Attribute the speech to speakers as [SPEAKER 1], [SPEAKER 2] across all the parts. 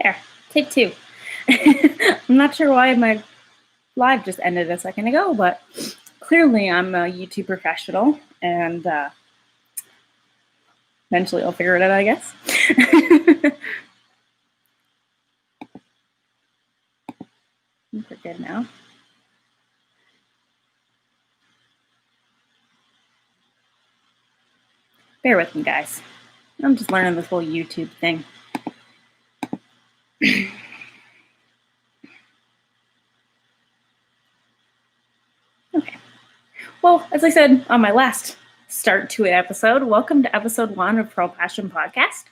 [SPEAKER 1] There, take two. I'm not sure why my live just ended a second ago, but clearly I'm a YouTube professional, and eventually I'll figure it out, I guess. We're good now. Bear with me, guys. I'm just learning this whole YouTube thing. Okay. Well, as I said on my last start to an episode, welcome to episode 1 of Purl Passion Podcast.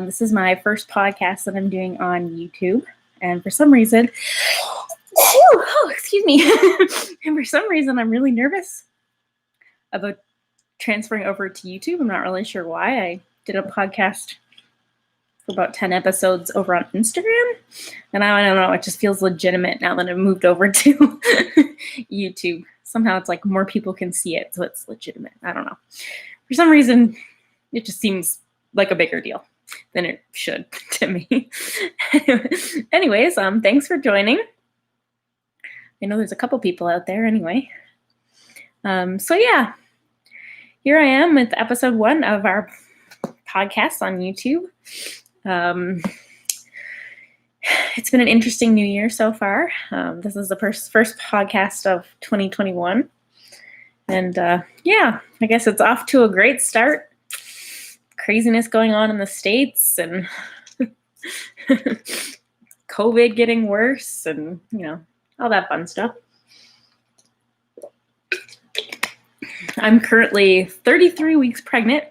[SPEAKER 1] This is my first podcast that I'm doing on YouTube, and for some reason, excuse me, and for some reason I'm really nervous about transferring over to YouTube. I'm not really sure why. I did a podcast for about 10 episodes over on Instagram, and I don't know, it just feels legitimate now that I've moved over to YouTube. Somehow it's like more people can see it, so it's legitimate. I don't know. For some reason, it just seems like a bigger deal than it should to me. Anyways, thanks for joining. I know there's a couple people out there anyway. So yeah, here I am with episode 1 of our podcast on YouTube. It's been an interesting new year so far. This is the first podcast of 2021. And yeah, I guess it's off to a great start. Craziness going on in the States and COVID getting worse and, all that fun stuff. I'm currently 33 weeks pregnant,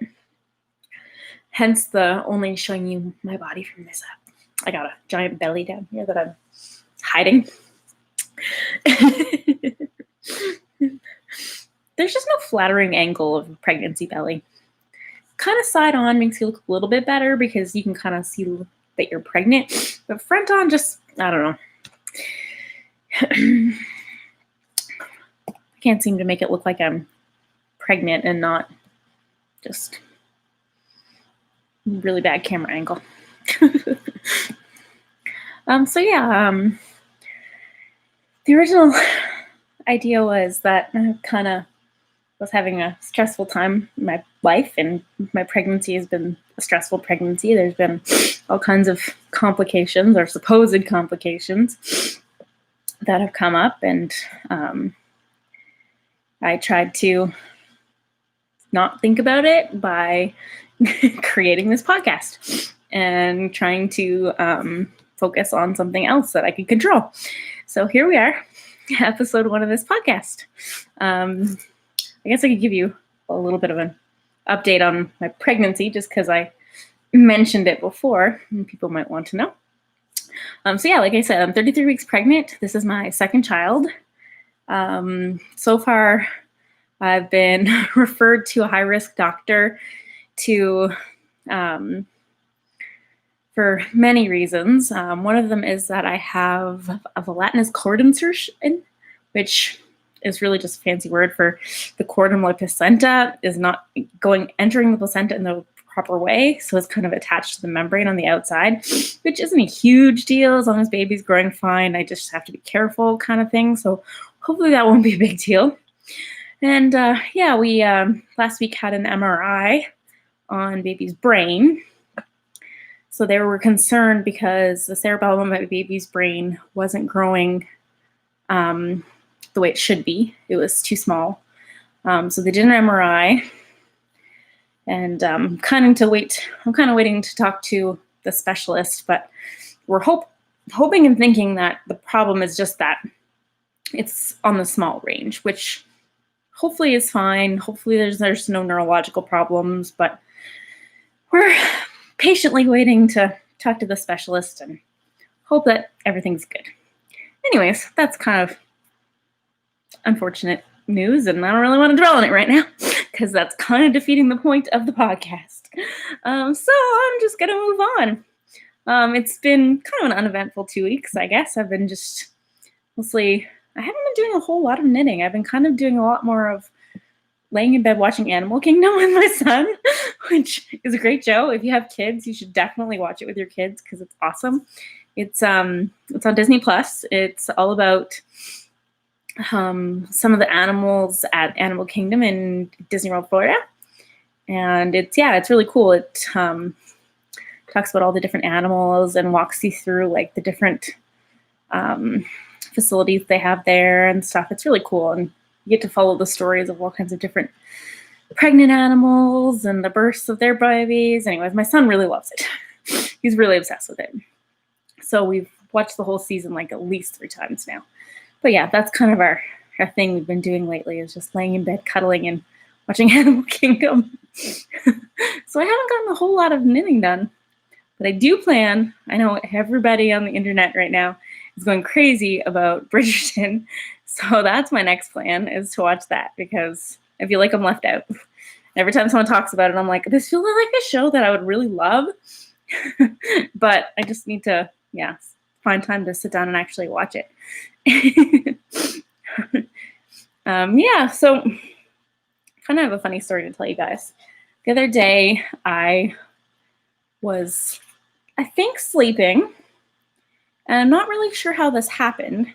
[SPEAKER 1] hence the only showing you my body from this up. I got a giant belly down here that I'm hiding. There's just no flattering angle of a pregnancy belly. Kind of side on makes you look a little bit better because you can kind of see that you're pregnant, but front on just, I don't know. I can't seem to make it look like I'm pregnant and not just really bad camera angle. So yeah, the original idea was that I kind of was having a stressful time in my life, and my pregnancy has been a stressful pregnancy. There's been all kinds of complications or supposed complications that have come up, and I tried to not think about it by creating this podcast and trying to focus on something else that I could control. So here we are, episode 1 of this podcast. I guess I could give you a little bit of an update on my pregnancy just because I mentioned it before and people might want to know. So yeah, like I said, I'm 33 weeks pregnant. This is my second child. So far, I've been referred to a high-risk doctor for many reasons. One of them is that I have a gelatinous cord insertion, which is really just a fancy word for the cord in my placenta is not entering the placenta in the proper way. So it's kind of attached to the membrane on the outside, which isn't a huge deal as long as baby's growing fine. I just have to be careful kind of thing. So hopefully that won't be a big deal. And yeah, we last week had an MRI on baby's brain. So they were concerned because the cerebellum of my baby's brain wasn't growing the way it should be. It was too small. So they did an MRI, and I'm kind of waiting to talk to the specialist, but we're hoping and thinking that the problem is just that it's on the small range, which hopefully is fine. Hopefully there's no neurological problems, but we're patiently waiting to talk to the specialist and hope that everything's good. Anyways, that's kind of unfortunate news, and I don't really want to dwell on it right now because that's kind of defeating the point of the podcast. So I'm just going to move on. It's been kind of an uneventful 2 weeks, I guess. I've been I haven't been doing a whole lot of knitting. I've been kind of doing a lot more of laying in bed watching Animal Kingdom with my son, which is a great show. If you have kids, you should definitely watch it with your kids because it's awesome. It's on Disney Plus. It's all about some of the animals at Animal Kingdom in Disney World, Florida. And it's really cool. It talks about all the different animals and walks you through like the different facilities they have there and stuff. It's really cool. And you get to follow the stories of all kinds of different pregnant animals and the births of their babies. Anyways, my son really loves it. He's really obsessed with it. So we've watched the whole season like at least 3 times now. But yeah, that's kind of our thing we've been doing lately is just laying in bed, cuddling, and watching Animal Kingdom. So I haven't gotten a whole lot of knitting done. But I do plan, I know everybody on the internet right now is going crazy about Bridgerton. So that's my next plan, is to watch that, because I feel like I'm left out. Every time someone talks about it, I'm like, this feels like a show that I would really love. But I just need to, find time to sit down and actually watch it. So kind of have a funny story to tell you guys. The other day, I was, I think, sleeping, and I'm not really sure how this happened.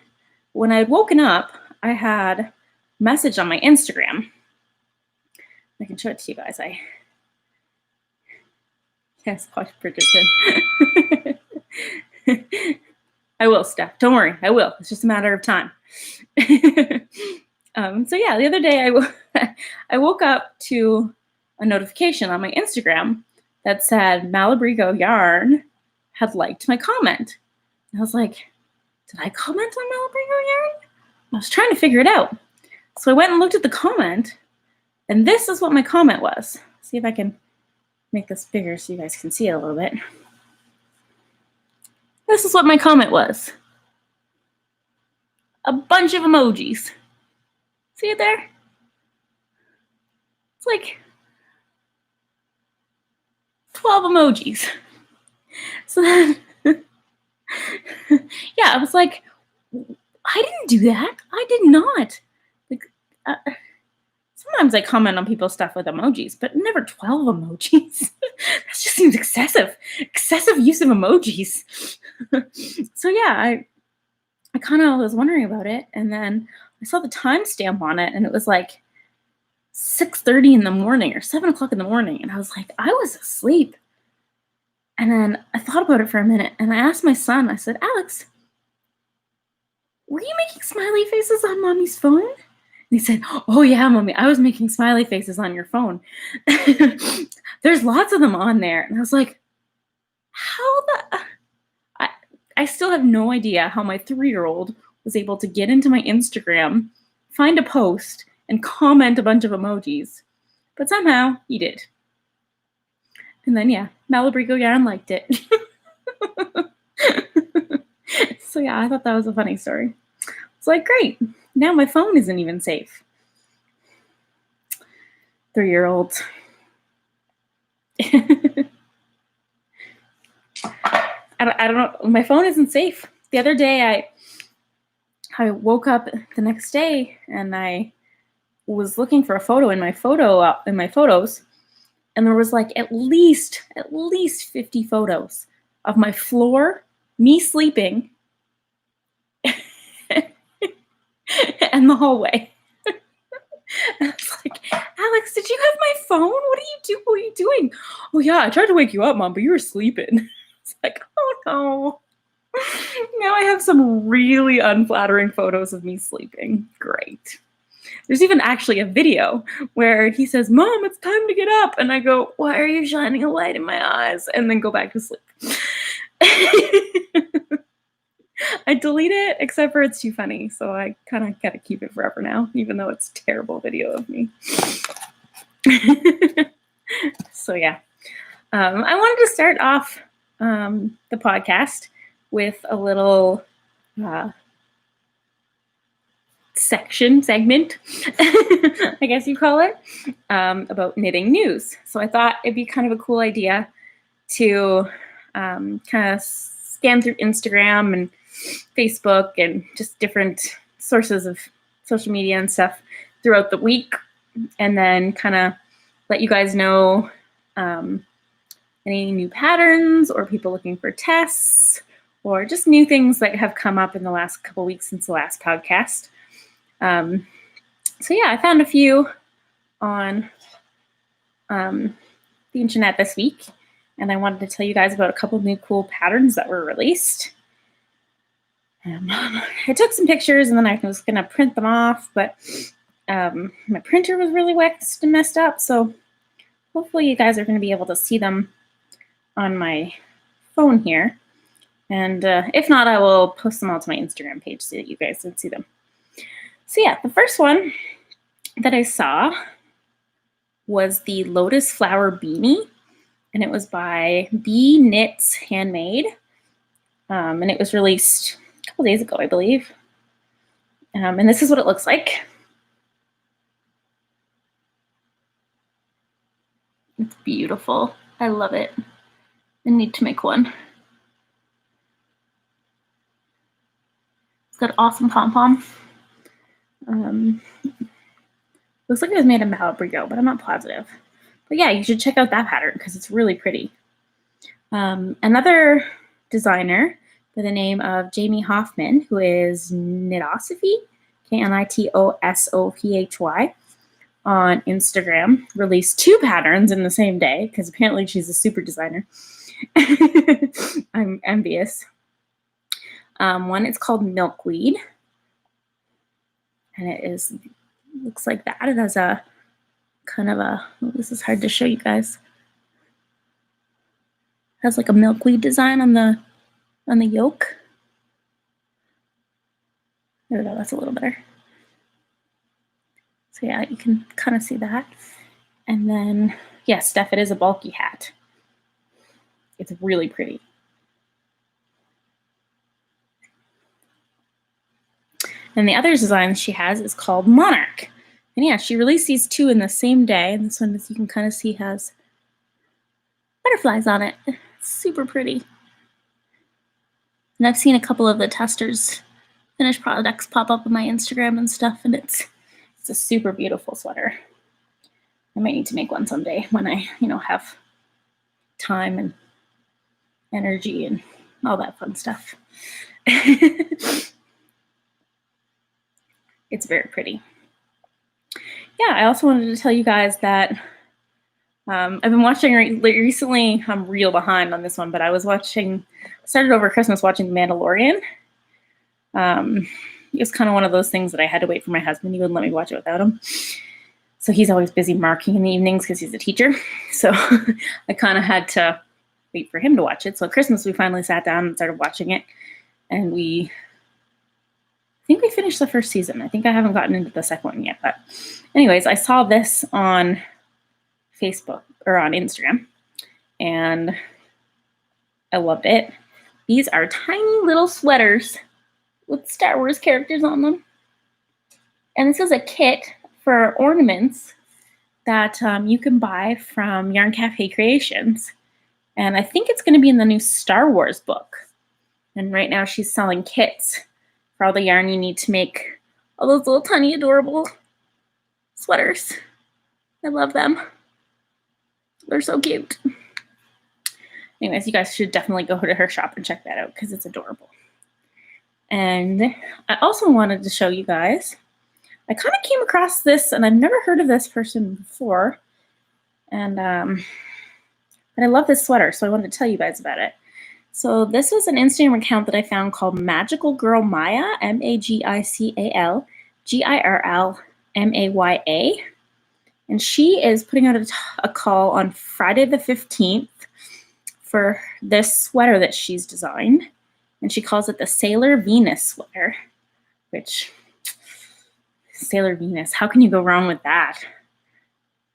[SPEAKER 1] When I had woken up, I had a message on my Instagram. I can show it to you guys. Yes, watch Bridgerton. I will, Steph. Don't worry, I will. It's just a matter of time. The other day I woke up to a notification on my Instagram that said Malabrigo Yarn had liked my comment. And I was like, did I comment on Malabrigo Yarn? I was trying to figure it out. So I went and looked at the comment, and this is what my comment was. See if I can make this bigger so you guys can see it a little bit. This is what my comment was. A bunch of emojis. See it there? It's like 12 emojis. So then, I was like, I didn't do that. I did not. Like, sometimes I comment on people's stuff with emojis, but never 12 emojis. That just seems excessive. Excessive use of emojis. So I kind of was wondering about it, and then I saw the timestamp on it, and it was like 6:30 in the morning or 7 o'clock in the morning, and I was like, I was asleep. And then I thought about it for a minute, and I asked my son, I said, Alex, were you making smiley faces on Mommy's phone? And he said, oh yeah, Mommy, I was making smiley faces on your phone. There's lots of them on there. And I was like, I still have no idea how my 3-year-old was able to get into my Instagram, find a post, and comment a bunch of emojis. But somehow he did. And then, Malabrigo Yarn liked it. So, I thought that was a funny story. It's like, great. Now my phone isn't even safe. 3-year-olds. I don't know. My phone isn't safe. The other day, I woke up the next day and I was looking for a photo in my photos, and there was like at least 50 photos of my floor, me sleeping, and the hallway. And I was like, Alex, did you have my phone? What are you doing? Oh yeah, I tried to wake you up, Mom, but you were sleeping. It's like, oh no. Now I have some really unflattering photos of me sleeping. Great. There's even actually a video where he says, Mom, it's time to get up. And I go, why are you shining a light in my eyes? And then go back to sleep. I delete it, except for it's too funny. So I kind of got to keep it forever now, even though it's a terrible video of me. So I wanted to start off the podcast with a little segment, I guess you call it, about knitting news. So I thought it'd be kind of a cool idea to kind of scan through Instagram and Facebook and just different sources of social media and stuff throughout the week and then kind of let you guys know any new patterns or people looking for tests or just new things that have come up in the last couple weeks since the last podcast. So yeah, I found a few on the internet this week, and I wanted to tell you guys about a couple new cool patterns that were released. I took some pictures and then I was gonna print them off, but my printer was really waxed and messed up, so hopefully you guys are gonna be able to see them on my phone here. And if not, I will post them all to my Instagram page so that you guys can see them. So yeah, the first one that I saw was the Lotus Flower Beanie, and it was by Bee Knits Handmade, and it was released a couple days ago, I believe. And this is what it looks like. It's beautiful. I love it. I need to make one. It's got awesome pom-pom. Looks like it was made in Malabrigo, but I'm not positive. But yeah, you should check out that pattern because it's really pretty. Another designer by the name of Jamie Hoffman, who is Knitosophy, Knitosophy, on Instagram, released 2 patterns in the same day because apparently she's a super designer. I'm envious. One is called Milkweed, and it looks like that. It has a kind of a, this is hard to show you guys. It has like a milkweed design on the yoke. There we go, that's a little better. So yeah, you can kind of see that. And then, yes, Steph, it is a bulky hat. It's really pretty. And the other design she has is called Monarch. And yeah, she released these 2 in the same day. And this one, as you can kind of see, has butterflies on it. It's super pretty. And I've seen a couple of the testers' finished products pop up on my Instagram and stuff, and it's a super beautiful sweater. I might need to make one someday when I, have time and energy and all that fun stuff. It's very pretty. Yeah, I also wanted to tell you guys that I've been watching recently. I'm real behind on this one, but I started over Christmas watching The Mandalorian. It was kind of one of those things that I had to wait for my husband. He wouldn't let me watch it without him. So he's always busy marking in the evenings because he's a teacher. So I kind of had to wait for him to watch it. So at Christmas, we finally sat down and started watching it. And I think we finished the first season. I think I haven't gotten into the second one yet. But anyways, I saw this on Facebook or on Instagram, and I loved it. These are tiny little sweaters with Star Wars characters on them. And this is a kit for ornaments that you can buy from Yarn Cafe Creations. And I think it's going to be in the new Star Wars book. And right now she's selling kits for all the yarn you need to make all those little tiny adorable sweaters. I love them. They're so cute. Anyways, you guys should definitely go to her shop and check that out because it's adorable. And I also wanted to show you guys, I kind of came across this, and I've never heard of this person before. And but I love this sweater, so I wanted to tell you guys about it. So this was an Instagram account that I found called Magical Girl Maya, Magical Girlmaya. And she is putting out a call on Friday the 15th for this sweater that she's designed. And she calls it the Sailor Venus sweater, which, Sailor Venus, how can you go wrong with that?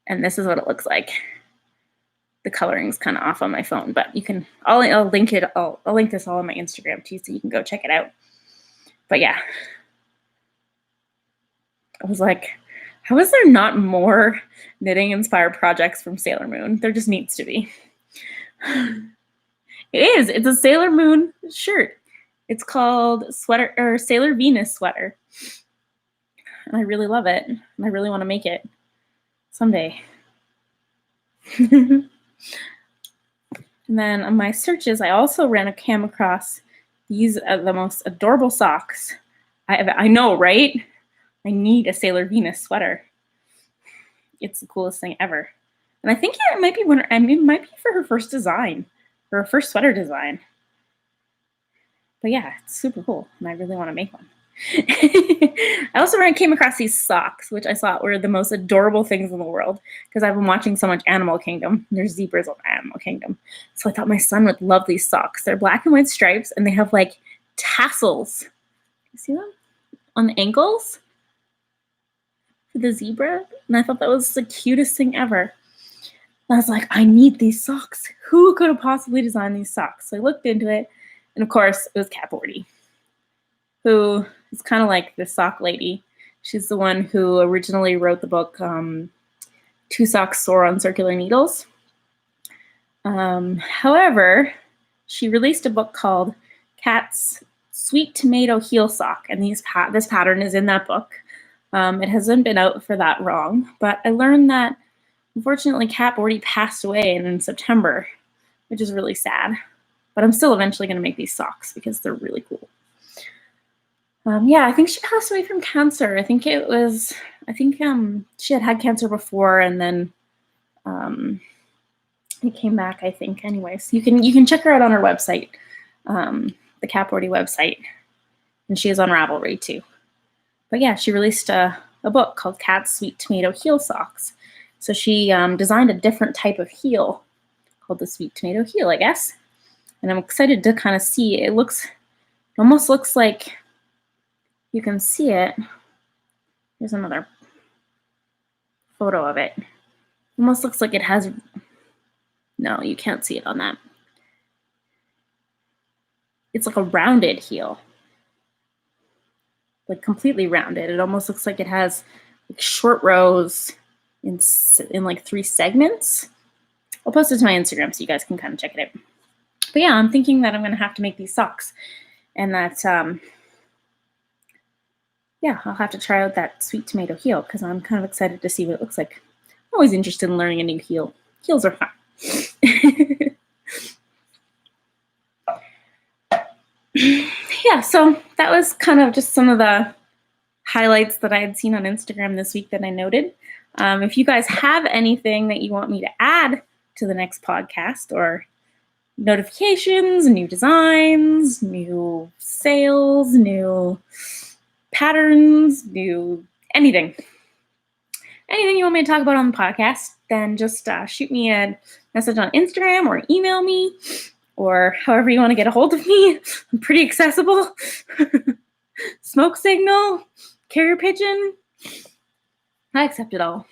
[SPEAKER 1] And this is what it looks like. The coloring's kind of off on my phone, but you can, I'll link it, I'll link this all on my Instagram too, so you can go check it out. But yeah, I was like, how is there not more knitting inspired projects from Sailor Moon? There just needs to be. It is, it's a Sailor Moon shirt. It's called Sailor Venus sweater. And I really love it. And I really want to make it. someday. And then on my searches, I also came across these are the most adorable socks I know, right? I need a Sailor Venus sweater. It's the coolest thing ever. And I think it might be it might be for her first design, for her first sweater design. But yeah, it's super cool, and I really want to make one. I also came across these socks, which I thought were the most adorable things in the world because I've been watching so much Animal Kingdom. There's zebras on Animal Kingdom. So I thought my son would love these socks. They're black and white stripes, and they have like tassels. You see them? On the ankles? For the zebra. And I thought that was the cutest thing ever. And I was like, I need these socks. Who could have possibly designed these socks? So I looked into it, and of course, it was Kat Bordy, who is kind of like the sock lady. She's the one who originally wrote the book Two Socks Soar on Circular Needles. However, she released a book called Kat's Sweet Tomato Heel Sock, and this pattern is in that book. It hasn't been out for that long, but I learned that unfortunately Kat Bordy passed away in September, which is really sad. But I'm still eventually going to make these socks because they're really cool. Yeah, I think she passed away from cancer. I think she had cancer before, and then it came back, I think. Anyways, you can check her out on her website, the Kat Bordy website, and she is on Ravelry too. But yeah, she released a book called Kat's Sweet Tomato Heel Socks. So she designed a different type of heel called the Sweet Tomato Heel, I guess. And I'm excited to kind of see. It almost looks like you can see it. Here's another photo of it. Almost looks like it has, no, you can't see it on that. It's like a rounded heel. Like completely rounded. It almost looks like it has like short rows in like 3 segments. I'll post it to my Instagram so you guys can kind of check it out. But yeah, I'm thinking that I'm going to have to make these socks. And that, yeah, I'll have to try out that Sweet Tomato heel because I'm kind of excited to see what it looks like. I'm always interested in learning a new heel. Heels are fun. Yeah, so that was kind of just some of the highlights that I had seen on Instagram this week that I noted. If you guys have anything that you want me to add to the next podcast, or notifications, new designs, new sales, new patterns, new anything you want me to talk about on the podcast, then just shoot me a message on Instagram or email me, or however you want to get a hold of me. I'm pretty accessible. Smoke signal, carrier pigeon, I accept it all.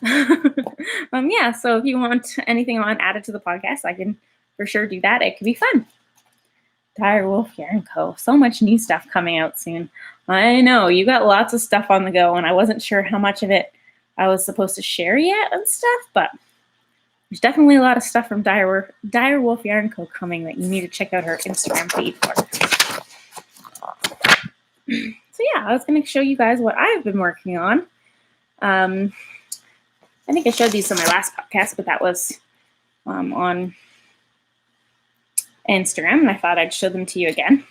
[SPEAKER 1] Yeah, so if you want anything added to the podcast, I can for sure do that. It could be fun. Dire Wolf Yarn Co. So much new stuff coming out soon. I know, you got lots of stuff on the go, and I wasn't sure how much of it I was supposed to share yet and stuff, but there's definitely a lot of stuff from Dire Wolf Yarn Co. coming that you need to check out her Instagram feed for. So yeah, I was going to show you guys what I've been working on. I think I showed these on my last podcast, but that was on Instagram, and I thought I'd show them to you again.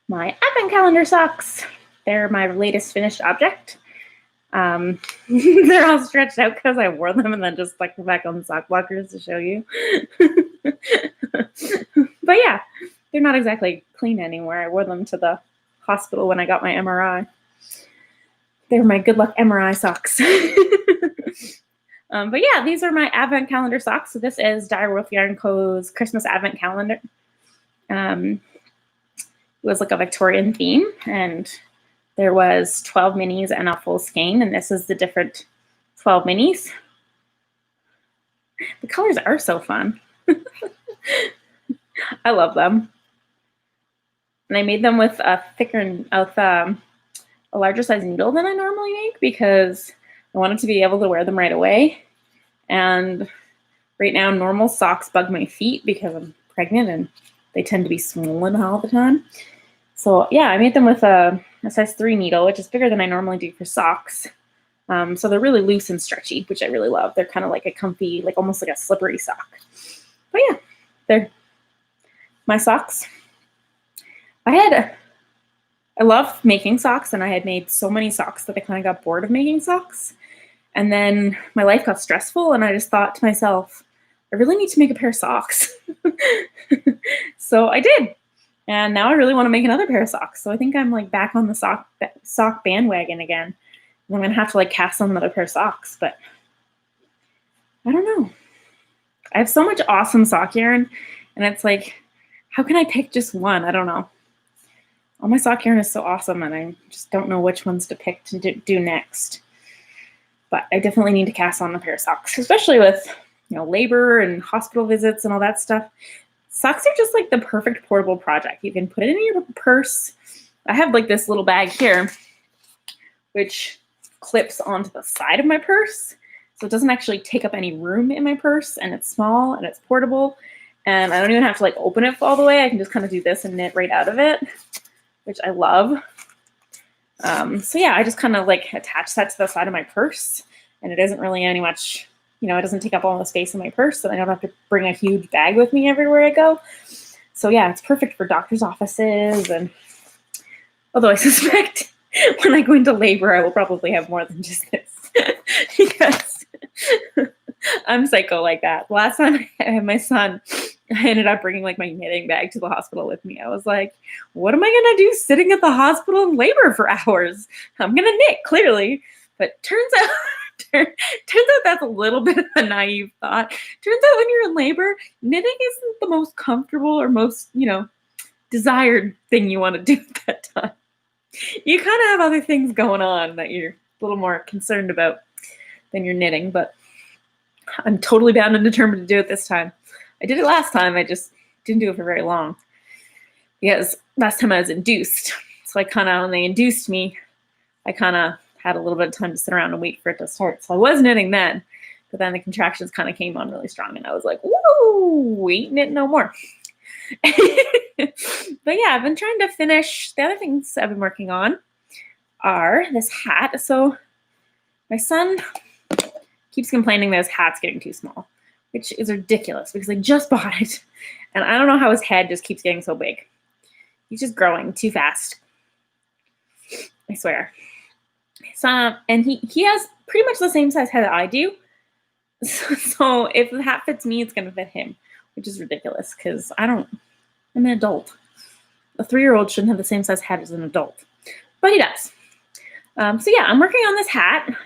[SPEAKER 1] My advent calendar socks. They're my latest finished object. They're all stretched out because I wore them and then just stuck them back on the sock blockers to show you. But yeah, they're not exactly clean anymore. I wore them to the hospital when I got my MRI. They were my good luck MRI socks. But yeah, these are my advent calendar socks. So this is Dire Wolf Yarn Co.'s Christmas advent calendar. It was like a Victorian theme, and there was 12 minis and a full skein, and this is the different 12 minis. The colors are so fun. I love them. And I made them with a larger size needle than I normally make because I wanted to be able to wear them right away. And right now, normal socks bug my feet because I'm pregnant and they tend to be swollen all the time. So yeah, I made them with a size 3 needle, which is bigger than I normally do for socks. So they're really loose and stretchy, which I really love. They're kind of like a comfy, like almost like a slippery sock. But yeah, they're my socks. I love making socks, and I had made so many socks that I kind of got bored of making socks. And then my life got stressful, and I just thought to myself, I really need to make a pair of socks. So I did. And now I really want to make another pair of socks. So I think I'm like back on the sock bandwagon again. And I'm going to have to like cast on another pair of socks, but I don't know. I have so much awesome sock yarn, and it's like, how can I pick just one? I don't know. All my sock yarn is so awesome, and I just don't know which ones to pick to do next. But I definitely need to cast on a pair of socks, especially with, labor and hospital visits and all that stuff. Socks are just like the perfect portable project. You can put it in your purse. I have like this little bag here, which clips onto the side of my purse. So it doesn't actually take up any room in my purse, and it's small and it's portable. And I don't even have to like open it all the way. I can just kind of do this and knit right out of it, which I love. So yeah, I just kind of like attach that to the side of my purse, and it isn't really any much, it doesn't take up all the space in my purse, and I don't have to bring a huge bag with me everywhere I go. So yeah, it's perfect for doctor's offices. And although I suspect when I go into labor, I will probably have more than just this because I'm psycho like that. The last time I had my son, I ended up bringing like my knitting bag to the hospital with me. I was like, what am I going to do sitting at the hospital in labor for hours? I'm going to knit, clearly. But turns out that's a little bit of a naive thought. Turns out when you're in labor, knitting isn't the most comfortable or most, desired thing you want to do at that time. You kind of have other things going on that you're a little more concerned about than your knitting, but I'm totally bound and determined to do it this time. I did it last time. I just didn't do it for very long because last time I was induced. So when they induced me, I kind of had a little bit of time to sit around and wait for it to start. So I was knitting then, but then the contractions kind of came on really strong, and I was like, whoa, ain't knitting no more. But yeah, I've been trying to finish. The other things I've been working on are this hat. So my son keeps complaining that his hat's getting too small, which is ridiculous because I just bought it. And I don't know how his head just keeps getting so big. He's just growing too fast. I swear. And he has pretty much the same size head that I do. So if the hat fits me, it's going to fit him, which is ridiculous because I'm an adult. A 3-year-old shouldn't have the same size head as an adult, but he does. So yeah, I'm working on this hat.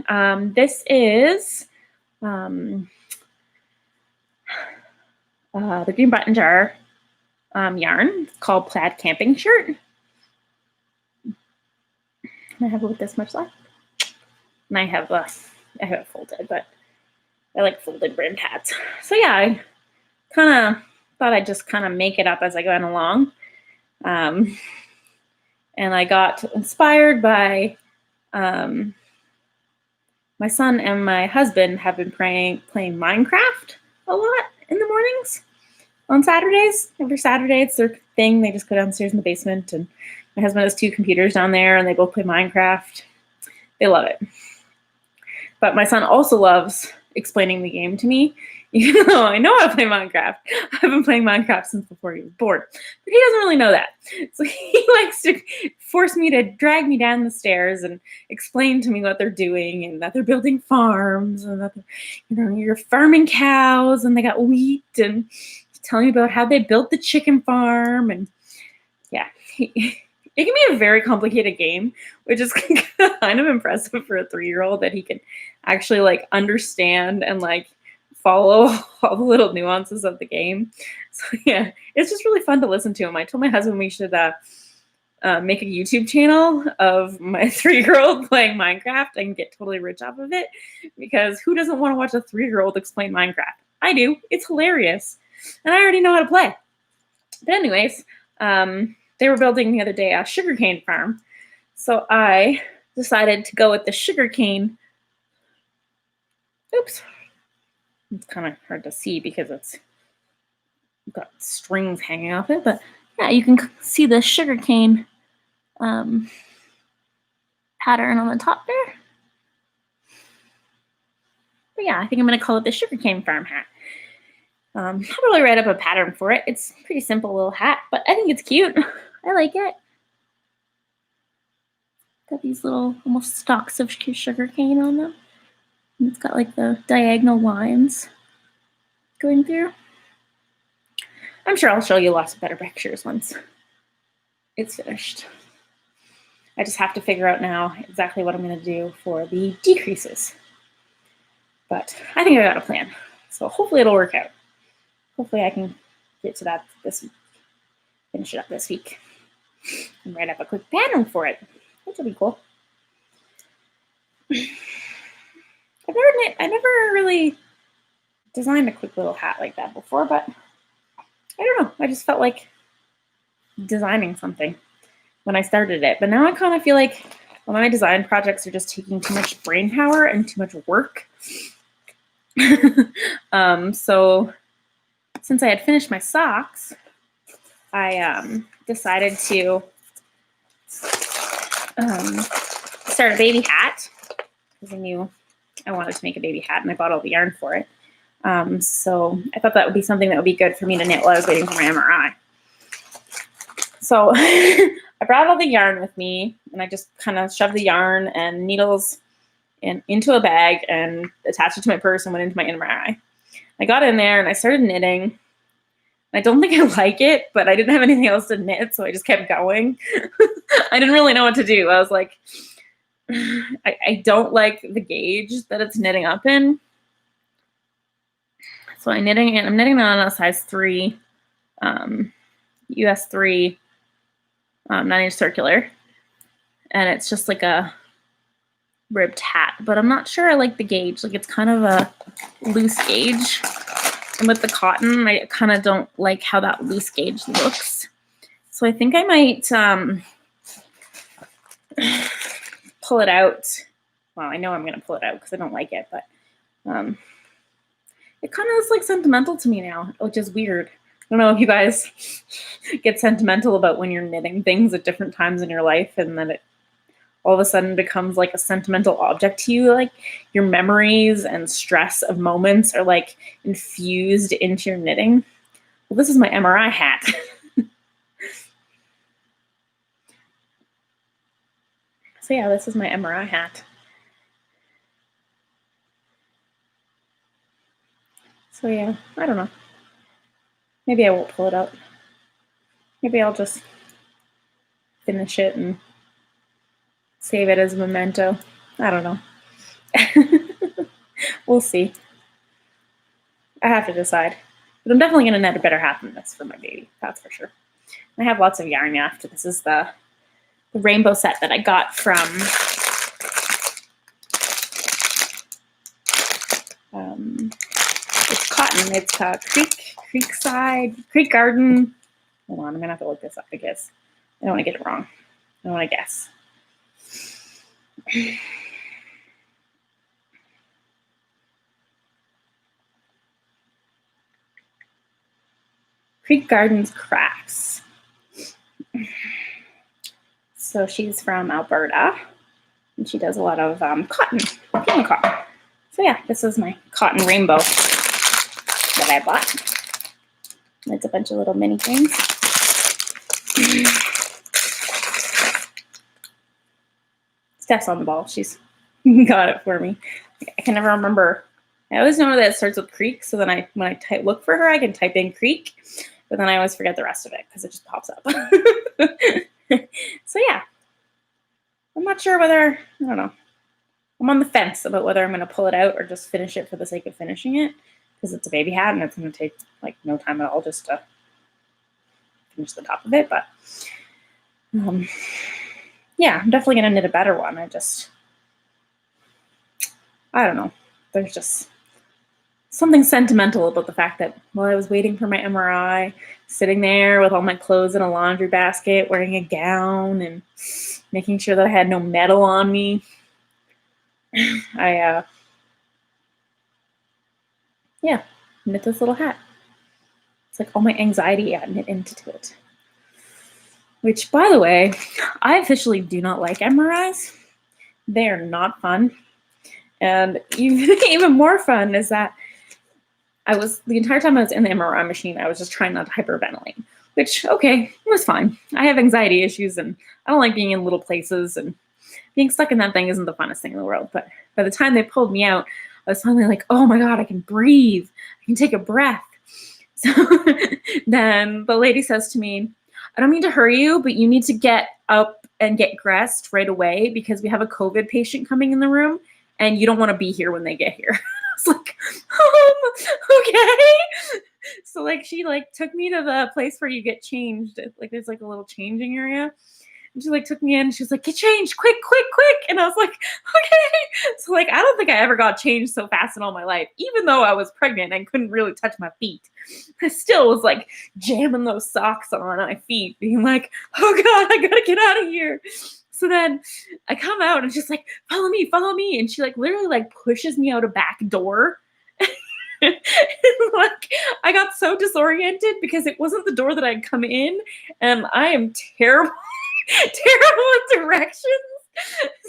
[SPEAKER 1] This is the Green Button Jar yarn. It's called Plaid Camping Shirt. I have about this much left. And I have it folded, but I like folded brimmed hats. So yeah, I kind of thought I'd just kind of make it up as I went along. And I got inspired by my son and my husband have been playing Minecraft a lot in the mornings on Saturdays. Every Saturday, it's their thing. They just go downstairs in the basement, and my husband has 2 computers down there, and they both play Minecraft. They love it. But my son also loves explaining the game to me, even though I know how to play Minecraft. I've been playing Minecraft since before he was born. But he doesn't really know that. So he likes to force me to drag me down the stairs and explain to me what they're doing, and that they're building farms, and that you're farming cows, and they got wheat, and telling me about how they built the chicken farm. And yeah, it can be a very complicated game, which is kind of impressive for a 3-year-old that he can actually like understand and like follow all the little nuances of the game. So yeah, it's just really fun to listen to him. I told my husband we should make a YouTube channel of my 3-year-old playing Minecraft and get totally rich off of it, because who doesn't want to watch a 3-year-old explain Minecraft? I do. It's hilarious. And I already know how to play. But anyways, they were building the other day a sugarcane farm. So I decided to go with the sugarcane. Oops. It's kind of hard to see because it's got strings hanging off it. But yeah, you can see the sugarcane pattern on the top there. But yeah, I think I'm going to call it the Sugarcane Farm hat. I'll probably write up a pattern for it. It's a pretty simple little hat, but I think it's cute. I like it. Got these little almost stalks of sugarcane on them. And it's got like the diagonal lines going through. I'm sure I'll show you lots of better pictures once it's finished. I just have to figure out now exactly what I'm going to do for the decreases. But I think I got a plan. So hopefully it'll work out. Hopefully I can get to that this week. Finish it up this week. And write up a quick pattern for it. Which will be cool. I never really designed a quick little hat like that before, but I don't know. I just felt like designing something when I started it. But now I kind of feel like all my design projects are just taking too much brain power and too much work. So since I had finished my socks, I decided to start a baby hat because I knew I wanted to make a baby hat and I bought all the yarn for it. So I thought that would be something that would be good for me to knit while I was waiting for my MRI. So I brought all the yarn with me and I just kind of shoved the yarn and needles into a bag and attached it to my purse and went into my MRI. I got in there and I started knitting. I don't think I like it, but I didn't have anything else to knit, so I just kept going. I didn't really know what to do. I was like, I don't like the gauge that it's knitting up in. So I'm knitting on a size 3, US 3, 9-inch circular. And it's just like a ribbed hat, but I'm not sure I like the gauge. Like it's kind of a loose gauge. And with the cotton, I kind of don't like how that loose gauge looks. So I think I might pull it out. Well, I know I'm going to pull it out because I don't like it, but it kind of is like sentimental to me now, which is weird. I don't know if you guys get sentimental about when you're knitting things at different times in your life and then it all of a sudden becomes like a sentimental object to you. Like your memories and stress of moments are like infused into your knitting. Well, this is my MRI hat. So yeah, this is my MRI hat. So yeah, I don't know. Maybe I won't pull it out. Maybe I'll just finish it and save it as a memento. I don't know. We'll see. I have to decide. But I'm definitely going to knit a better hat than this for my baby. That's for sure. I have lots of yarn left. This is the rainbow set that I got from it's cotton. It's Creek Garden. Hold on, I'm going to have to look this up, I guess. I don't want to get it wrong. I don't want to guess. Creek Gardens Crafts. So she's from Alberta, and she does a lot of cotton, pima cotton. So yeah, this is my cotton rainbow that I bought. It's a bunch of little mini things. Steph's on the ball. She's got it for me. I can never remember. I always know that it starts with creek, so then when I look for her, I can type in creek, but then I always forget the rest of it because it just pops up. So yeah, I'm not sure whether, I don't know. I'm on the fence about whether I'm going to pull it out or just finish it for the sake of finishing it because it's a baby hat and it's going to take like no time at all just to finish the top of it. But yeah, I'm definitely going to knit a better one. I don't know. There's just something sentimental about the fact that while I was waiting for my MRI, sitting there with all my clothes in a laundry basket, wearing a gown and making sure that I had no metal on me, I knit this little hat. It's like all my anxiety got knit into it. Which, by the way, I officially do not like MRIs. They are not fun. And even more fun is that the entire time I was in the MRI machine, I was just trying not to hyperventilate, which, okay, was fine. I have anxiety issues and I don't like being in little places, and being stuck in that thing isn't the funnest thing in the world. But by the time they pulled me out, I was finally like, oh my God, I can breathe. I can take a breath. So then the lady says to me, I don't mean to hurry you, but you need to get up and get dressed right away because we have a COVID patient coming in the room and you don't want to be here when they get here. I was like, okay. So like she like took me to the place where you get changed. Like there's like a little changing area. And she like took me in and she was like, get changed, quick, quick, quick. And I was like, okay. So like, I don't think I ever got changed so fast in all my life, even though I was pregnant and couldn't really touch my feet. I still was like jamming those socks on my feet, being like, oh God, I gotta get out of here. So then I come out and she's like, follow me, follow me. And she like literally like pushes me out a back door. Like I got so disoriented because it wasn't the door that I'd come in, and I am terrible with directions.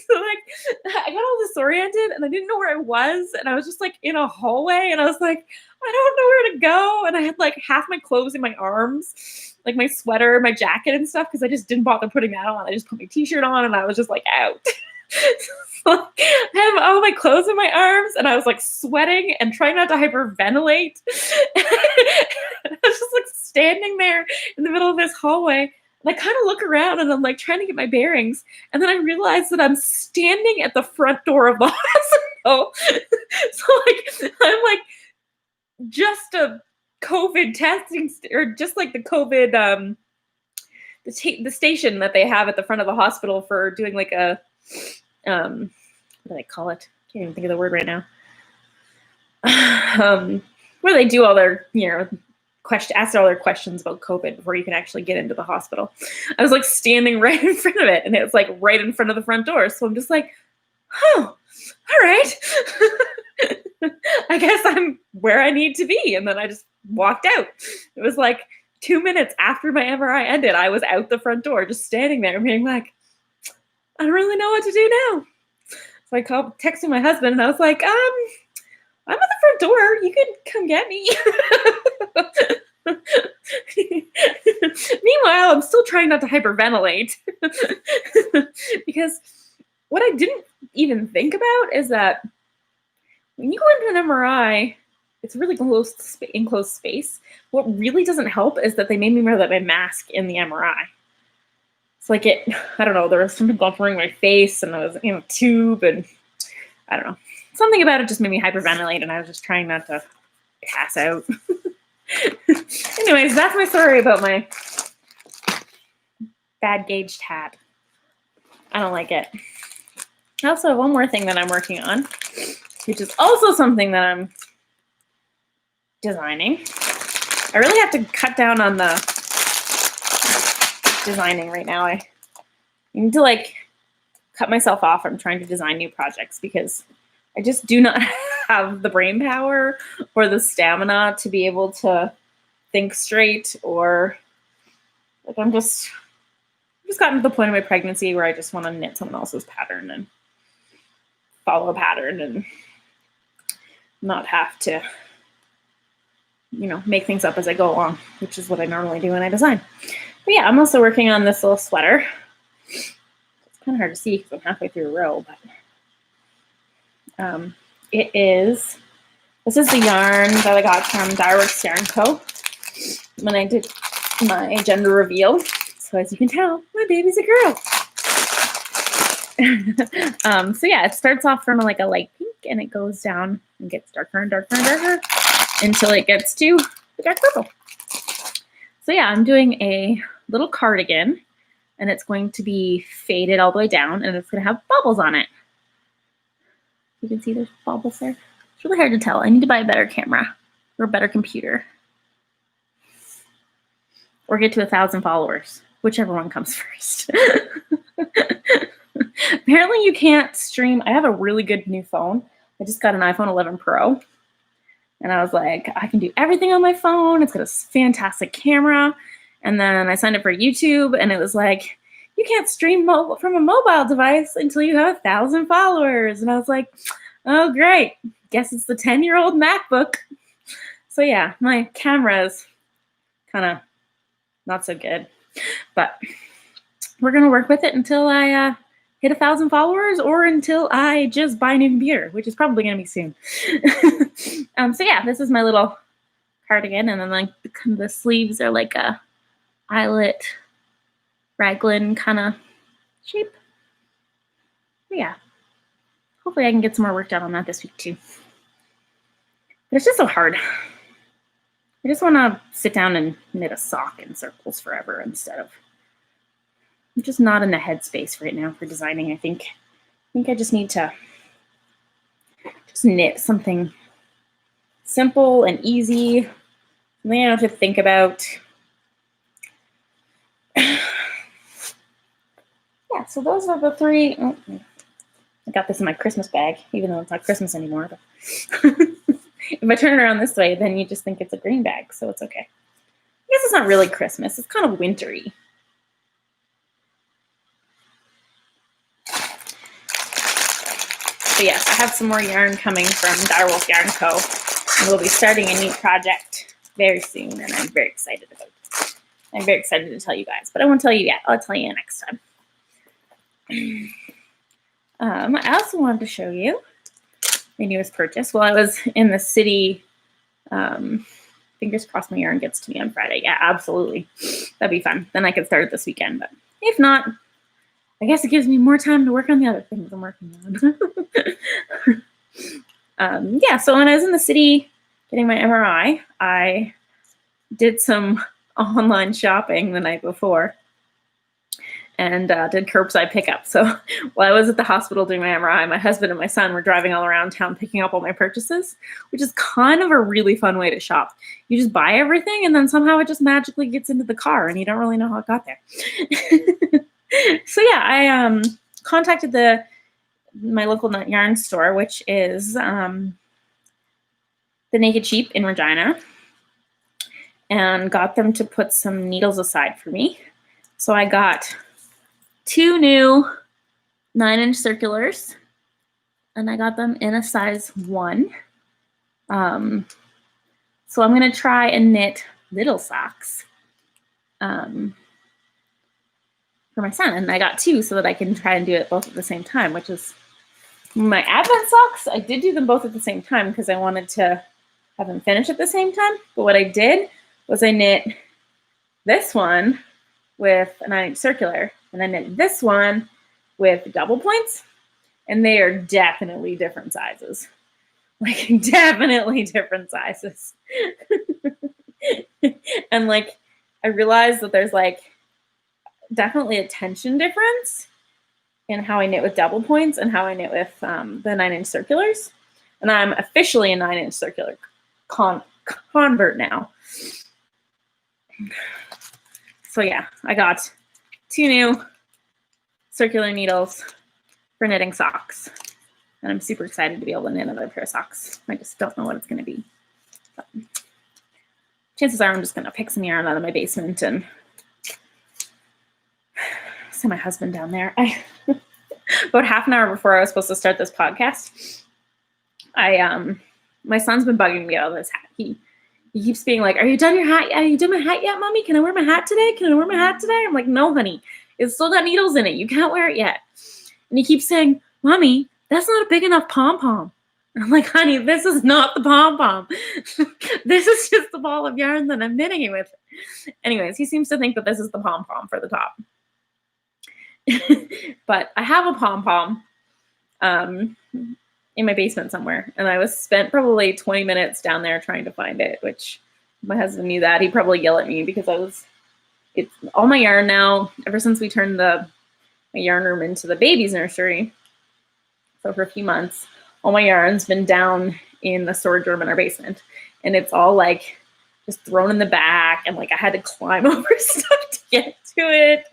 [SPEAKER 1] So like I got all disoriented and I didn't know where I was, and I was just like in a hallway and I was like, I don't know where to go. And I had like half my clothes in my arms, like my sweater, my jacket and stuff, because I just didn't bother putting that on. I just put my t-shirt on and I was just like out. So, I have all my clothes in my arms and I was like sweating and trying not to hyperventilate. I was just like standing there in the middle of this hallway. And I kind of look around and I'm like trying to get my bearings. And then I realize that I'm standing at the front door of the hospital. So like, I'm like just a COVID testing, or just like the COVID, the station that they have at the front of the hospital for doing like a, what do they call it? Can't even think of the word right now. Where they do all their, ask all their questions about COVID before you can actually get into the hospital. I was like standing right in front of it, and it was like right in front of the front door. So I'm just like, oh, all right. I guess I'm where I need to be. And then I just walked out. It was like 2 minutes after my MRI ended, I was out the front door, just standing there being like, I don't really know what to do now. So I texted my husband and I was like, I'm at the front door. You can come get me. Meanwhile, I'm still trying not to hyperventilate. Because what I didn't even think about is that when you go into an MRI, it's a really enclosed space. What really doesn't help is that they made me wear my mask in the MRI. It's like I don't know, there was something buffering my face and I was in a tube and I don't know. Something about it just made me hyperventilate and I was just trying not to pass out. Anyways, that's my story about my bad gauged hat. I don't like it. I also have one more thing that I'm working on, which is also something that I'm designing. I really have to cut down on the designing right now. I need to like cut myself off from trying to design new projects because I just do not have the brain power or the stamina to be able to think straight, or like I've just gotten to the point of my pregnancy where I just want to knit someone else's pattern and follow a pattern and not have to, make things up as I go along, which is what I normally do when I design. But yeah, I'm also working on this little sweater. It's kind of hard to see because I'm halfway through a row, but this is the yarn that I got from Dyeworks Yarn Co. when I did my gender reveal. So as you can tell, my baby's a girl. So yeah, it starts off from like a light pink and it goes down and gets darker and darker and darker until it gets to the dark purple. So yeah, I'm doing a little cardigan and it's going to be faded all the way down and it's going to have bubbles on it. You can see there's bubbles there. It's really hard to tell. I need to buy a better camera or a better computer. Or get to 1,000 followers, whichever one comes first. Apparently you can't stream. I have a really good new phone. I just got an iPhone 11 Pro. And I was like, I can do everything on my phone. It's got a fantastic camera. And then I signed up for YouTube and it was like, you can't stream from a mobile device until you have 1,000 followers. And I was like, Oh, great. Guess it's the 10-year-old MacBook. So yeah, my camera is kind of not so good, but we're going to work with it until I hit 1,000 followers or until I just buy a new computer, which is probably going to be soon. So yeah, this is my little cardigan, and then like the sleeves are like a eyelet raglan kind of shape. But yeah, hopefully I can get some more work done on that this week too. But it's just so hard. I just want to sit down and knit a sock in circles forever instead of. I'm just not in the headspace right now for designing. I think I just need to just knit something simple and easy. Something I don't have to think about. Yeah, so those are the three. Oh, I got this in my Christmas bag, even though it's not Christmas anymore. But if I turn it around this way, then you just think it's a green bag, so it's okay. I guess it's not really Christmas. It's kind of wintry. But yes, I have some more yarn coming from Direwolf Yarn Co. And we'll be starting a new project very soon, and I'm very excited about it. I'm very excited to tell you guys, but I won't tell you yet. I'll tell you next time. I also wanted to show you my newest purchase. While I was in the city, fingers crossed my yarn gets to me on Friday. Yeah, absolutely. That'd be fun. Then I could start it this weekend, but if not, I guess it gives me more time to work on the other things I'm working on. Yeah, so when I was in the city getting my MRI, I did some online shopping the night before and did curbside pickup. So while I was at the hospital doing my MRI, my husband and my son were driving all around town picking up all my purchases, which is kind of a really fun way to shop. You just buy everything and then somehow it just magically gets into the car and you don't really know how it got there. So yeah, I contacted my local yarn store, which is the Naked Sheep in Regina, and got them to put some needles aside for me. So I got 2 new 9-inch circulars, and I got them in a size 1. So I'm going to try and knit little socks for my son, and I got 2 so that I can try and do it both at the same time, which is my Advent socks. I did do them both at the same time because I wanted to have them finish at the same time, but what I did was I knit this one with a 9-inch circular, and I knit this one with double points, and they are definitely different sizes. Like, definitely different sizes. And like, I realized that there's like definitely a tension difference in how I knit with double points and how I knit with the 9-inch circulars. And I'm officially a 9-inch circular convert now. So yeah, I got 2 new circular needles for knitting socks. And I'm super excited to be able to knit another pair of socks. I just don't know what it's going to be. But chances are I'm just going to pick some yarn out of my basement and send my husband down there. About half an hour before I was supposed to start this podcast, my son's been bugging me about this hat. He keeps being like, "Are you done your hat? Are you done my hat yet, Mommy? Can I wear my hat today? Can I wear my hat today?" I'm like, "No, honey. It's still got needles in it. You can't wear it yet." And he keeps saying, "Mommy, that's not a big enough pom-pom." And I'm like, "Honey, this is not the pom-pom. This is just the ball of yarn that I'm knitting it with." Anyways, he seems to think that this is the pom-pom for the top. But I have a pom-pom in my basement somewhere, and I spent probably 20 minutes down there trying to find it, which my husband knew that. He'd probably yell at me because it's all my yarn now, ever since we turned my yarn room into the baby's nursery. So for a few months, all my yarn's been down in the storage room in our basement, and it's all like just thrown in the back, and like I had to climb over stuff to get to it.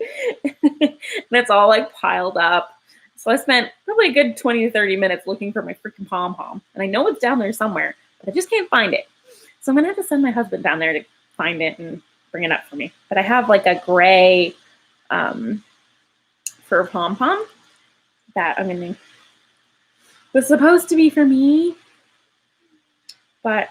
[SPEAKER 1] And it's all like piled up. So I spent probably a good 20 to 30 minutes looking for my freaking pom-pom. And I know it's down there somewhere, but I just can't find it. So I'm going to have to send my husband down there to find it and bring it up for me. But I have like a gray fur pom-pom that I'm going to was supposed to be for me, but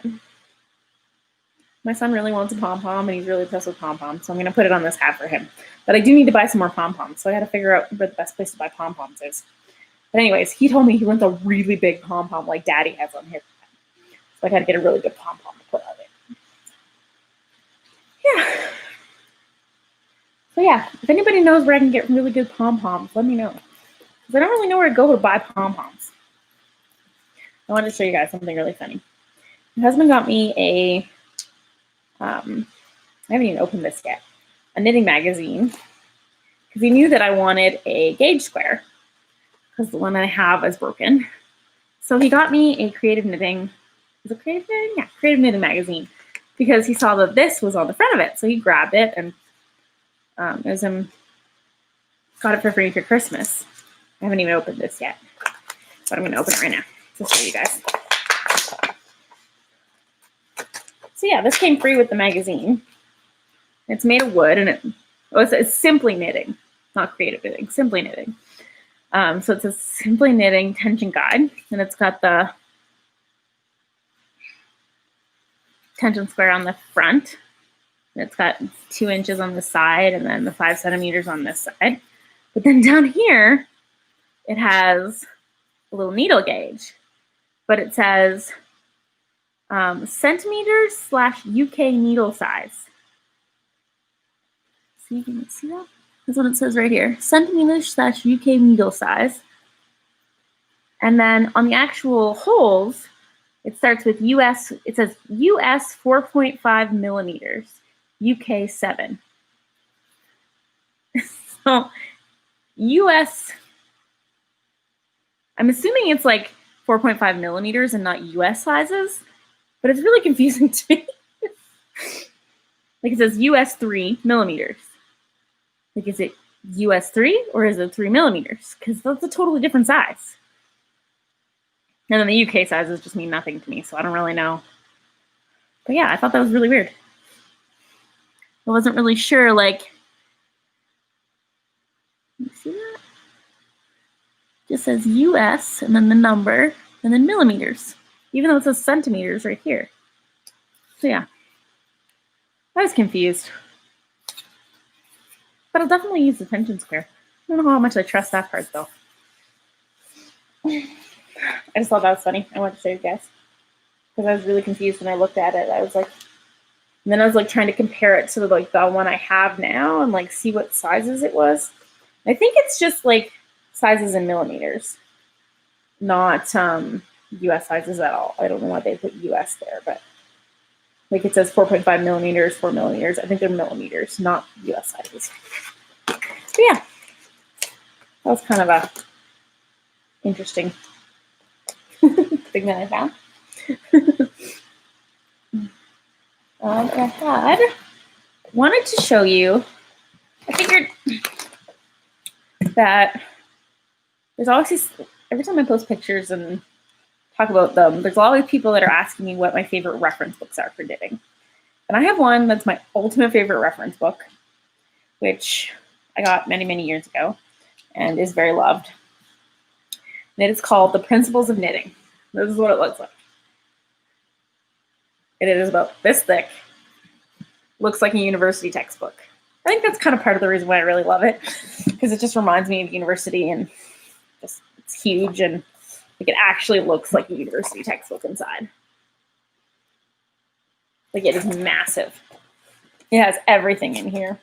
[SPEAKER 1] my son really wants a pom-pom and he's really obsessed with pom-poms, so I'm gonna put it on this hat for him. But I do need to buy some more pom-poms, so I gotta figure out where the best place to buy pom-poms is. But anyways, he told me he wants a really big pom-pom like Daddy has on his hat. So I gotta get a really good pom-pom to put on it. Yeah. So yeah, if anybody knows where I can get really good pom-poms, let me know. Because I don't really know where to go to buy pom-poms. I wanted to show you guys something really funny. My husband got me a I haven't even opened this yet, a knitting magazine, because he knew that I wanted a gauge square, because the one I have is broken. So he got me a creative knitting, is it creative knitting? Yeah, creative knitting magazine, because he saw that this was on the front of it. So he grabbed it and it was got it for free for Christmas. I haven't even opened this yet, but I'm going to open it right now to show you guys. So yeah, this came free with the magazine. It's made of wood, and it's simply knitting, not creative knitting, simply knitting. So it's a simply knitting tension guide, and it's got the tension square on the front. And it's got 2 inches on the side, and then the 5 centimeters on this side. But then down here, it has a little needle gauge, but it says centimeters / UK needle size. See, you can see that? That's what it says right here. Centimeters / UK needle size. And then on the actual holes, it starts with US, it says US 4.5 millimeters, UK 7. So US, I'm assuming it's like 4.5 millimeters and not US sizes, but it's really confusing to me. Like it says US 3 millimeters. Like, is it US 3 or is it 3 millimeters? Because that's a totally different size. And then the UK sizes just mean nothing to me, so I don't really know. But yeah, I thought that was really weird. I wasn't really sure, like, you see that? It just says US and then the number and then millimeters, even though it says centimeters right here. So yeah, I was confused. But I'll definitely use the tension square. I don't know how much I trust that part though. I just thought that was funny. I wanted to show you guys. Because I was really confused when I looked at it. I was like, and then I was like trying to compare it to like the one I have now and like see what sizes it was. I think it's just like sizes in millimeters, not US sizes at all. I don't know why they put US there, but like it says 4.5 millimeters, 4 millimeters. I think they're millimeters, not US sizes. But yeah, that was kind of a interesting thing that I found. I wanted to show you, I figured that there's always these, every time I post pictures and talk about them, there's always people that are asking me what my favorite reference books are for knitting. And I have one that's my ultimate favorite reference book, which I got many, many years ago and is very loved. And it is called The Principles of Knitting. This is what it looks like. It is about this thick. Looks like a university textbook. I think that's kind of part of the reason why I really love it, because it just reminds me of university, and just it's huge and like it actually looks like a university textbook inside. Like it is massive. It has everything in here.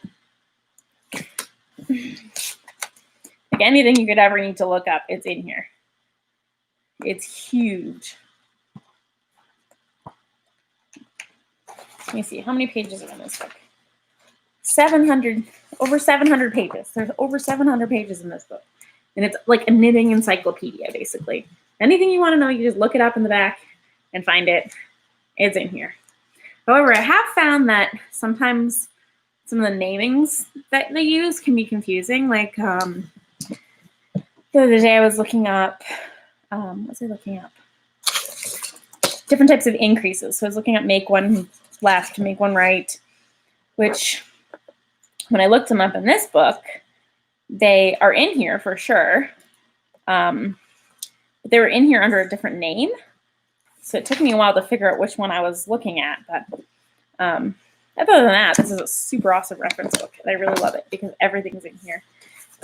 [SPEAKER 1] Like anything you could ever need to look up, it's in here. It's huge. Let me see, how many pages are in this book? 700, over 700 pages. There's over 700 pages in this book. And it's like a knitting encyclopedia, basically. Anything you want to know, you just look it up in the back and find it. It's in here. However, I have found that sometimes some of the namings that they use can be confusing. Like the other day I was looking up, what was I looking up? Different types of increases. So I was looking up make one left, make one right, which when I looked them up in this book, they are in here for sure. but they were in here under a different name. So it took me a while to figure out which one I was looking at. But other than that, this is a super awesome reference book. And I really love it because everything's in here.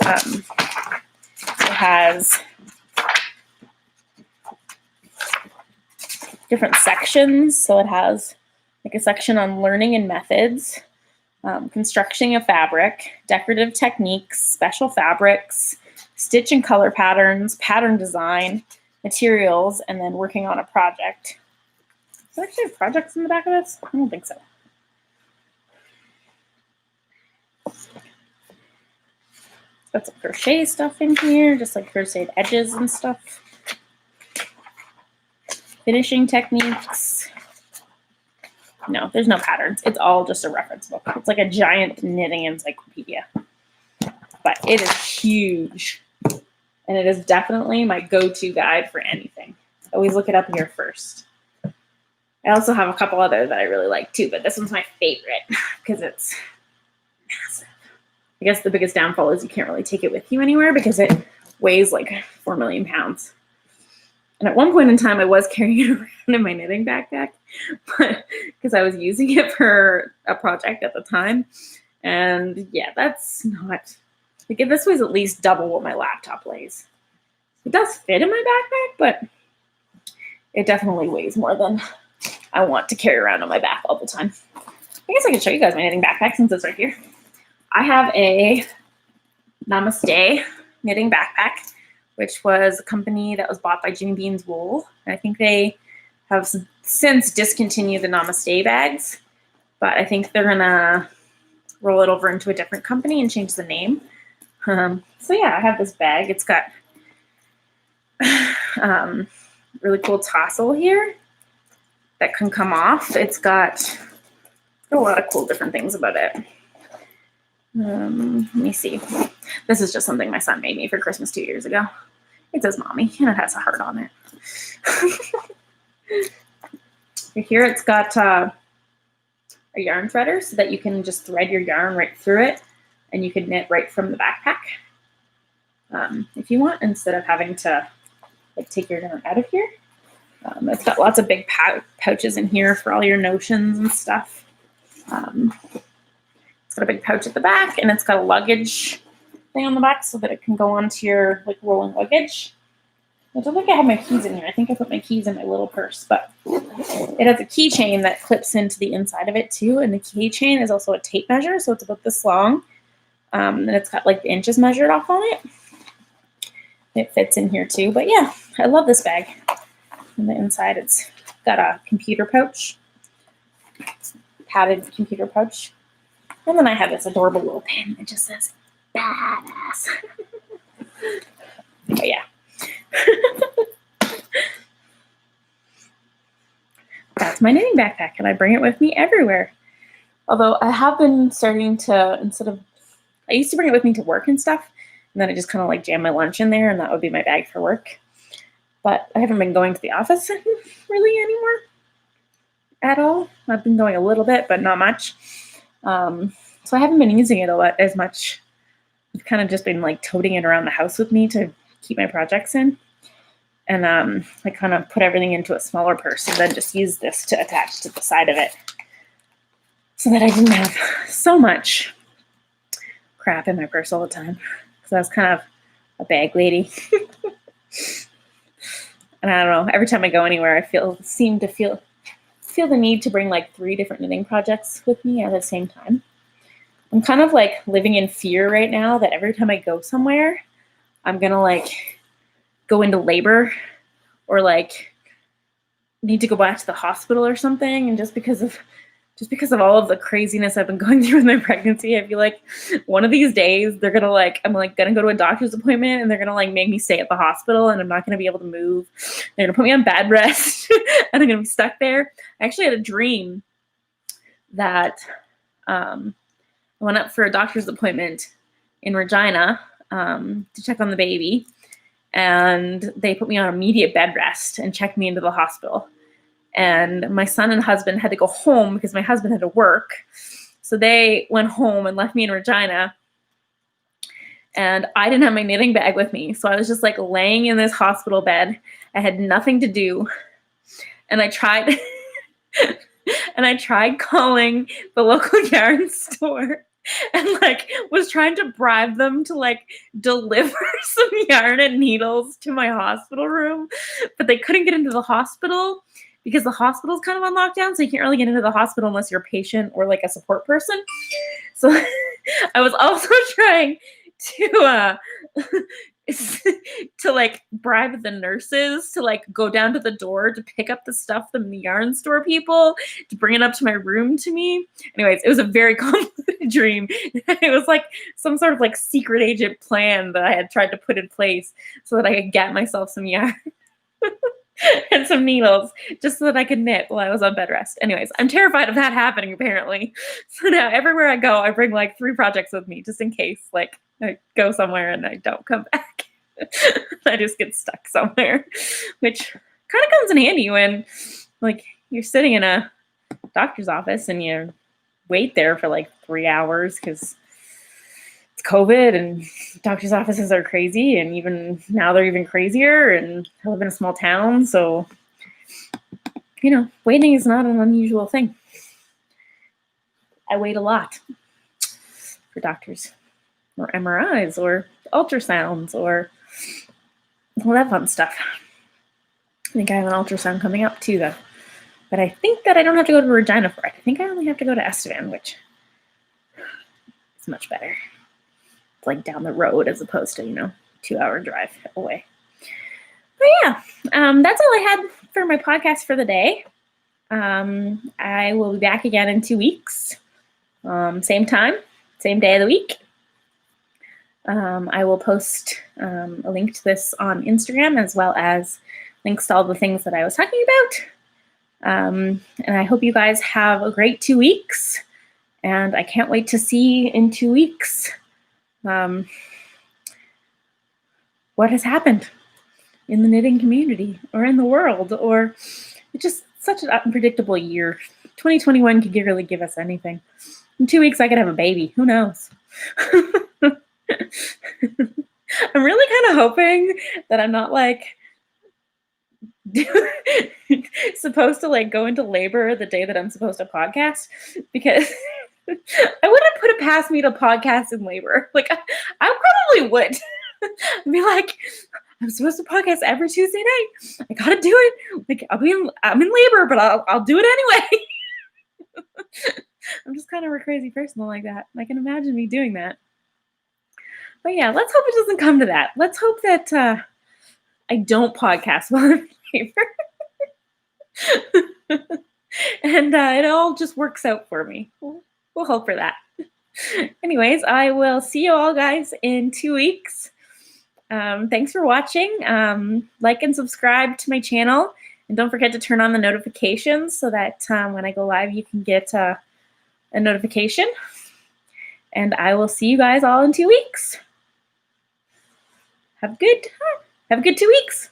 [SPEAKER 1] It has different sections. So it has like a section on learning and methods, construction of fabric, decorative techniques, special fabrics, stitch and color patterns, pattern design, materials, and then working on a project. Is there actually projects in the back of this? I don't think so. Got some crochet stuff in here, just like crocheted edges and stuff. Finishing techniques. No, there's no patterns. It's all just a reference book. It's like a giant knitting encyclopedia. But it is huge. And it is definitely my go-to guide for anything. I always look it up here first. I also have a couple other that I really like too, but this one's my favorite because it's massive. I guess the biggest downfall is you can't really take it with you anywhere because it weighs like 4 million pounds. And at one point in time, I was carrying it around in my knitting backpack, but because I was using it for a project at the time. And yeah, that's not, like, this weighs at least double what my laptop weighs. It does fit in my backpack, but it definitely weighs more than I want to carry around on my back all the time. I guess I could show you guys my knitting backpack since it's right here. I have a Namaste knitting backpack, which was a company that was bought by Jimmy Bean's Wool. I think they have since discontinued the Namaste bags, but I think they're gonna roll it over into a different company and change the name. So yeah, I have this bag. It's got really cool tassel here that can come off. It's got a lot of cool different things about it. Let me see. This is just something my son made me for Christmas 2 years ago. It says mommy, and it has a heart on it. Right here, it's got a yarn threader so that you can just thread your yarn right through it, and you can knit right from the backpack if you want, instead of having to like take your yarn out of here. It's got lots of big pouches in here for all your notions and stuff. It's got a big pouch at the back, and it's got a luggage thing on the back so that it can go onto your like rolling luggage. I don't think I have my keys in here. I think I put my keys in my little purse, but it has a keychain that clips into the inside of it too, and the keychain is also a tape measure, so it's about this long, and it's got like the inches measured off on it. It fits in here too, but yeah, I love this bag. On the inside, it's got a computer pouch, padded computer pouch. And then I have this adorable little pin that just says, badass. But yeah. That's my knitting backpack, and I bring it with me everywhere. Although I have been starting to, I used to bring it with me to work and stuff, and then I just kind of like jam my lunch in there, and that would be my bag for work. But I haven't been going to the office really anymore at all. I've been going a little bit, but not much. So I haven't been using it as much. I've kind of just been like toting it around the house with me to keep my projects in. And I kind of put everything into a smaller purse and then just use this to attach to the side of it so that I didn't have so much crap in my purse all the time. Because I was kind of a bag lady. And I don't know, every time I go anywhere, I seem to feel the need to bring like 3 different knitting projects with me at the same time. I'm kind of like living in fear right now that every time I go somewhere, I'm gonna like go into labor or like need to go back to the hospital or something. And just because of all of the craziness I've been going through with my pregnancy, I feel like one of these days I'm gonna go to a doctor's appointment and they're gonna like make me stay at the hospital and I'm not gonna be able to move. They're gonna put me on bed rest and I'm gonna be stuck there. I actually had a dream that I went up for a doctor's appointment in Regina to check on the baby, and they put me on immediate bed rest and checked me into the hospital. And my son and husband had to go home because my husband had to work. So they went home and left me in Regina and I didn't have my knitting bag with me. So I was just like laying in this hospital bed. I had nothing to do. And I tried and I tried calling the local yarn store and like was trying to bribe them to like deliver some yarn and needles to my hospital room, but they couldn't get into the hospital because the hospital's kind of on lockdown, so you can't really get into the hospital unless you're a patient or like a support person. So I was also trying to to like bribe the nurses to like go down to the door to pick up the stuff from the yarn store people to bring it up to my room to me. Anyways, it was a very convoluted dream. It was like some sort of like secret agent plan that I had tried to put in place so that I could get myself some yarn and some needles just so that I could knit while I was on bed rest. Anyways, I'm terrified of that happening apparently. So now everywhere I go, I bring like 3 projects with me just in case like I go somewhere and I don't come back. I just get stuck somewhere, which kind of comes in handy when like you're sitting in a doctor's office and you wait there for like 3 hours because it's COVID and doctor's offices are crazy, and even now they're even crazier, and I live in a small town, so you know, waiting is not an unusual thing. I wait a lot for doctors or MRIs or ultrasounds or all that fun stuff. I think I have an ultrasound coming up too, though. But I think that I don't have to go to Regina for it. I think I only have to go to Estevan, which is much better. It's like down the road as opposed to, you know, 2-hour drive away. But yeah, that's all I had for my podcast for the day. I will be back again in 2 weeks. Same time, same day of the week. I will post a link to this on Instagram as well as links to all the things that I was talking about. And I hope you guys have a great 2 weeks. And I can't wait to see in 2 weeks what has happened in the knitting community or in the world, or it's just such an unpredictable year. 2021 could really give us anything. In 2 weeks, I could have a baby. Who knows? I'm really kind of hoping that I'm not like supposed to like go into labor the day that I'm supposed to podcast, because I wouldn't put it past me to podcast in labor. Like I probably would. I'd be like, I'm supposed to podcast every Tuesday night. I gotta do it. Like I'm in labor, but I'll do it anyway. I'm just kind of a crazy person like that. I can imagine me doing that. But yeah, let's hope it doesn't come to that. Let's hope that I don't podcast while I'm in labor. And it all just works out for me. We'll hope for that. Anyways, I will see you all guys in 2 weeks. Thanks for watching. Like and subscribe to my channel. And don't forget to turn on the notifications so that when I go live, you can get a notification. And I will see you guys all in 2 weeks. Have a good 2 weeks.